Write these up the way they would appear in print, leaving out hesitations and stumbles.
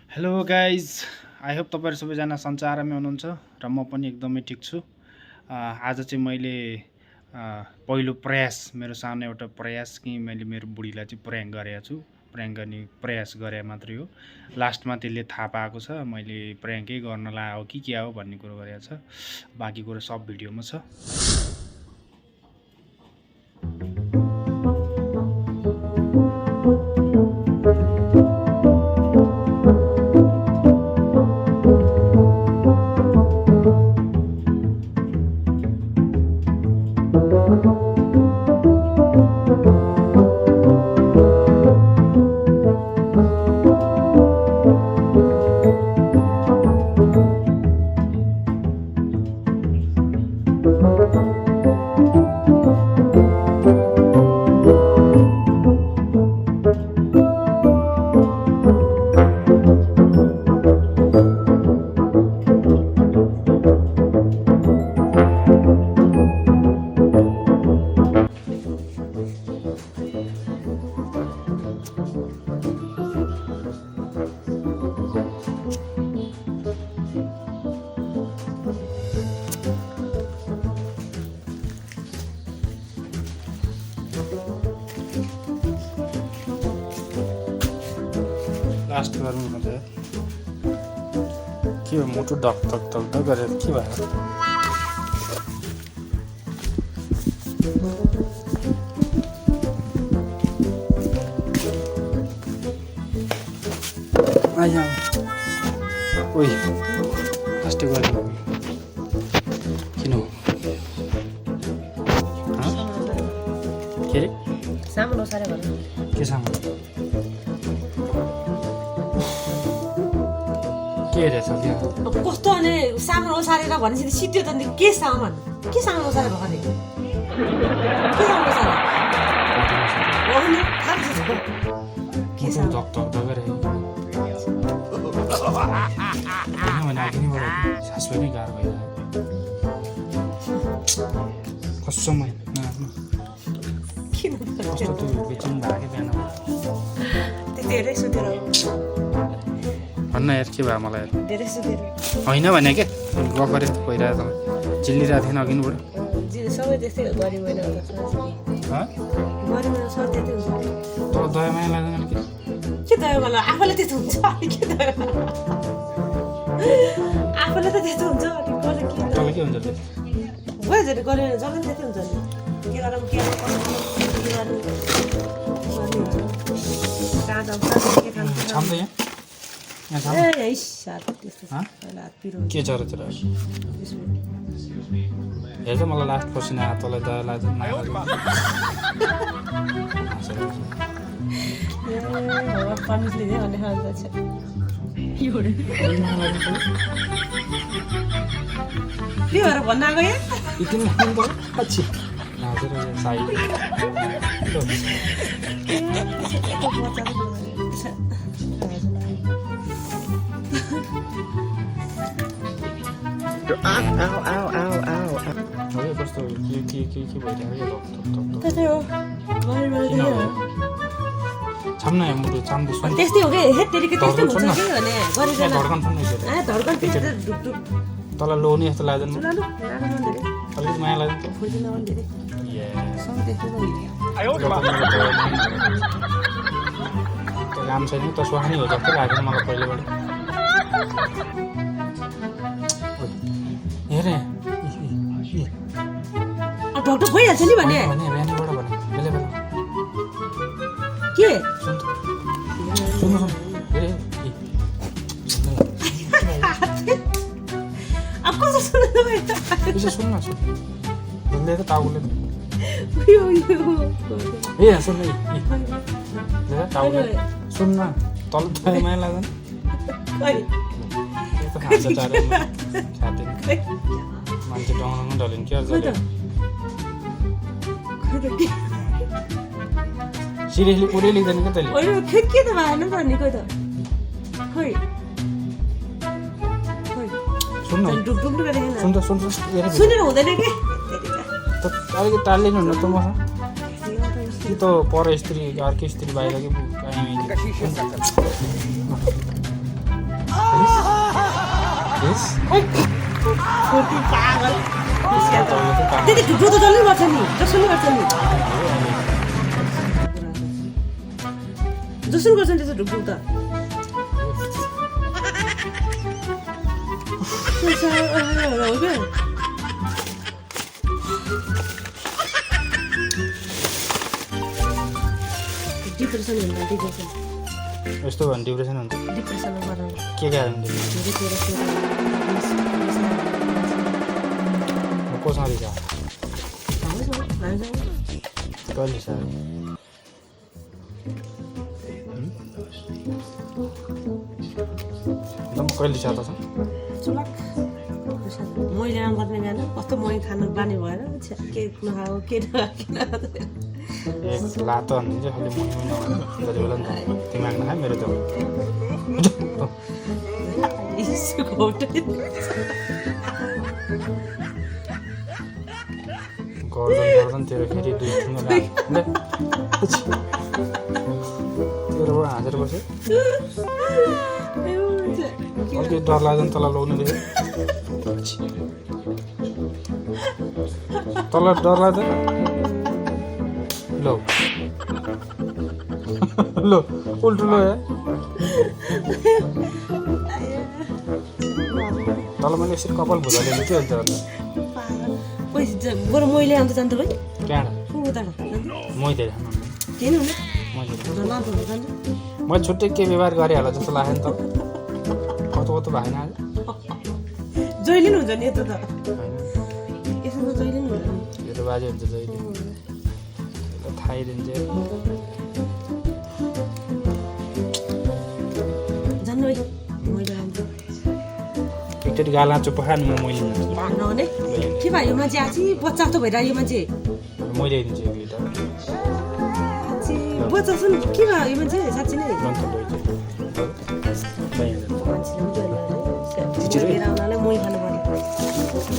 Hello guys, I hope तपाईँहरू सबैजना सन्चै आरामै हुनुहुन्छ र म पनि एकदमै ठिक छु। आज चाहिँ मैले पहिलो प्रयास, मेरो सानो एउटा प्रयास कि मैले मेरो बुढीलाई चाहिँ प्र्याङ्क गरेको छु। प्र्याङ्क गर्ने प्रयास गरे मात्रै हो, लास्टमा त्यसले थाहा पाएको छ मैले प्र्याङ्कै गर्न ला हो कि क्या हो भन्ने कुरो गरेको छ। बाँकी कुरो सब भिडियोमा छ। लास्ट गर्नु पर्छ के हो, मुटु धक धक धक धक गरेर के भयो? आइया ओइ लास्टै गर्नु किन हो? के अरे सामान ओसारे भन्नु के सामान के रहेछ क्या? अब कस्तो अनि सामान ओसारेर भनेपछि सिद्धियो त नि के सामान ओसारे भयो नि के सामान ओसारे हो नि थाहा छ के सामान धक धक धक गरेर भने अघिबाट सासुले नै गाह्रो भइरहेको कसमै किन कस्तो त्यो बेचिङ भएको बिहान धेरै सुतेर भन्न यार के भयो मलाई धेरै सुतेर होइन भने के गफरे भइरहेको त चिल्लिरहेको थिएन अघिबाट सबै त्यस्तै गरी मैले गरी मैले सर त्यस्तै हुन्छ तर दया माया लाग्दैन के दयो मलाई आफूलाई त्यस्तो हुन्छ अनि के दयो आफूलाई त त्यस्तो हुन्छ अनि कसले के तँलाई के हुन्छ त्यो? भयो जति गरेर जग्गा त्यस्तै हुन्छ नि के गरौँ के कहाँ जाउँ के खान्छ छाम्दै यहाँ छाम ए साथी त्यस्तो छ पहिला हात पिरो के छ र तेरो? हेर्छ मलाई लास्ट पसिना तँलाई दया लाग्छ माया लाग्छ पनिसले दे भन्ने खान्छ के भएर भन्न आएको यहाँ इतिन पछि नाचेर साइड कस्तो के भइरहेको त्यस्तै हो छाम्न मुटु छाम्दै सुन त्यस्तै हो कि हेत्तेरिके त्यस्तै हुन्छ कि भने गरिकन धड्कन सुन्नु धड्कन त्यस्तै ढुकढुक तँलाई लोनी जस्तो लाग्दैन लानु धेरै अलिकति माया लाग्दैन फुल्दिन पनि धेरै सबै त्यस्तो त त्यो काम छैन त सुहानी हो जस्तो लाग्यो मलाई पहिलेबाट हेरे ढकढक भइहाल्छ नि भने बिहानबाट भने बेला बेला के सुन्नु हेरे अब कसो सुन्नु त्यसो सुन्न सुन्दै त टाउले ए सुन्न टाउले सुन्न तल त माया लाग्दैन मान्छे डाउन ढलिन् क्या सिरियसली पुरै लेख्दैन क्या तैँले? के त भएन त नि खोइ त खोइ सुन्न ढुकढुक गरेको सुन त सुनेर हुँदैन के अलिकति टाल्लिनु हुन्न त मसँग कि त पर स्त्री अर्कै स्त्री बाहिर कि यस छोटी पागल त्यति ढुक्रो त जसले गर्छ नि जसले गर्छ नि जसले गर्छ नि त्यसो ढुक्रो त डिप्रेसन हुन्छ डिप्रेसन यस्तो भने डिप्रेसन हुन्छ डिप्रेसनमा गराउनु के कारणले धेरै कुरा कोसँग रिसा कहिले सर कहिले रिसा त छ मैले आम गर्ने बिहान कस्तो मै खानु बानी भएर के नखाऊ के नखाऊ एक लातो भनिदिन्छ खालि मै नभएर जति बेला नि त तिमी खाए मेरो त गर्दैन तेरो फेरि दुई ठुलो तेरो हाँसेर बस्यो अलिकति डर लाग्दैन तँलाई लग्नु देख्यो तँलाई डर लाग्दैन लो लो उल्टो लो तल मैले यसरी कपाल भुजाले के हुन्छ अन्त पैसा बरु मैले अन्त जान्छु भाइ त्यहाँबाट मैले किन हुने मैले छुट्टै के व्यवहार गरिहाल्छ जस्तो लाग्यो नि त कस्तो कस्तो भएन आज जहिले हुन्छ नि यता त होइन यसो त जहिले हुन्छ यो त बाजे हुन्छ जहिले थाहै दिन्छ जान्नु है मैले जान्छु एकचोटि गाला चुप्पो खानु मैले नहुने के भयो यो मान्छे आछि बच्चा त भइरहेको यो मान्छे मैले दिन्छु यो गिटार बच्चा छ नि के भयो यो मान्छे साँच्ची नै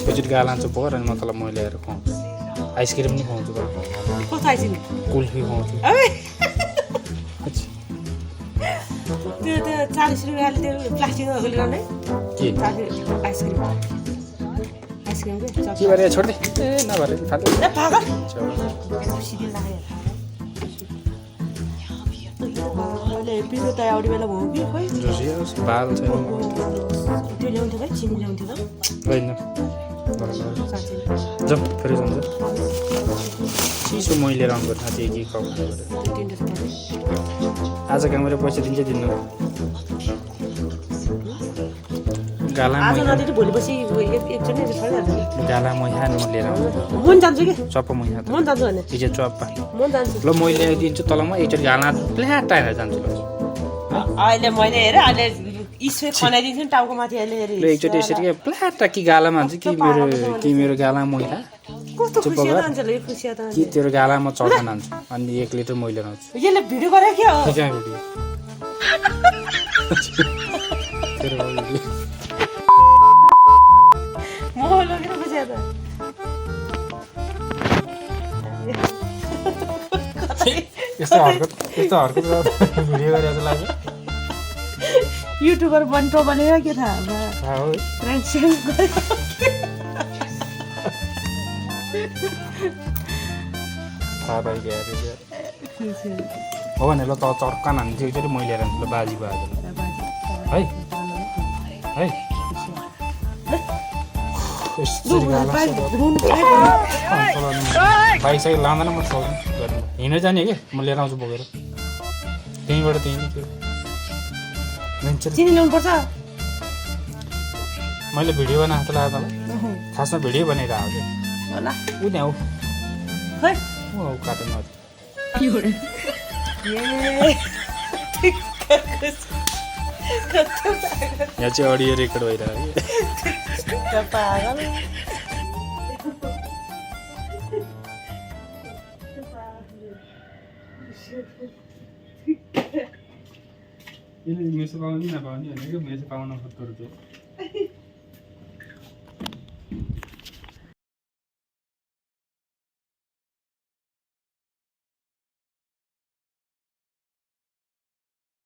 एकचोटि गाला चुप्पो गर अनि म तँलाई मैले ल्याएर खुवाउँछु आइसक्रिम पनि खुवाउँछु कस्तो आइसक्रिम कुल्फी खुवाउँछु त्यो त 40 रुपियाँले त्यो प्लास्टिकको ल्याउने के आइसक्रिम के गरेर छोड्दै ए नभरे फाल्दै पागल पिरो त आउने बेला भयो कि खोइ बाल छैन त्यो ल्याउँथ्यो भाइ चिनी ल्याउँथ्यो त होइन जाउँ फेरि जान्छ चिसो मैले लिएर आउनु पर्छ त्यो के कप आज कामबाट पैसा दिन्छ दिनु गाला आज नदिनु भोलिपछि एकजनै गाला मैहा म लिएर आउनु मन जान्छु कि चप्पा मैहा मन जान्छु भने हिजो चप्पा मन जान्छु ल मैले ल्याइदिन्छु तल म एकचोटि गाला प्ल्याट आएर जान्छु ल अहिले मैले हेरेँ अहिले स्प्रे खनाइदिन्छु नि टाउको माथि अहिले ल एकचोटि यसरी के प्ल्याट कि गालामा हुन्छ कि मेरो गाला मैला कस्तो खुसिया जान्छ ल यो खुसिया त कि तेरो गालामा चढ्न हान्छु अनि 1 लिटर मैले आउँछु यसले भिडियो गरे के हो कहाँ भिडियो तेरो भिडियो म लगेर खुसिया त यस्तो हरकत भिडियो गरेर जस्तो लाग्यो युट्युबर बन्टो बनेर के थाहा अब हो फ्रेन्डसिप थाहा भइगयो हो भने ल त चर्कान हान्थ्यो एकचोटि मैले लिएर आउँछु ल बाजी भयो है है बाइक साइकल लाँदैन म हिँडेर जाने कि म लिएर आउँछु बोकेर त्यहीँबाट त्यहीँ चिनी ल्याउनु पर्छ मैले भिडियो बनाएको त लाग्यो तँलाई खासमा भिडियो बनाएर आएको कि होला ऊ त्यहाँ हो खै काटेन यहाँ चाहिँ अडियो रेकर्ड भइरहेको पागल यसले मेसो पाउने नपाउने भनेको मेसो पाउन खोज्दो रहेछ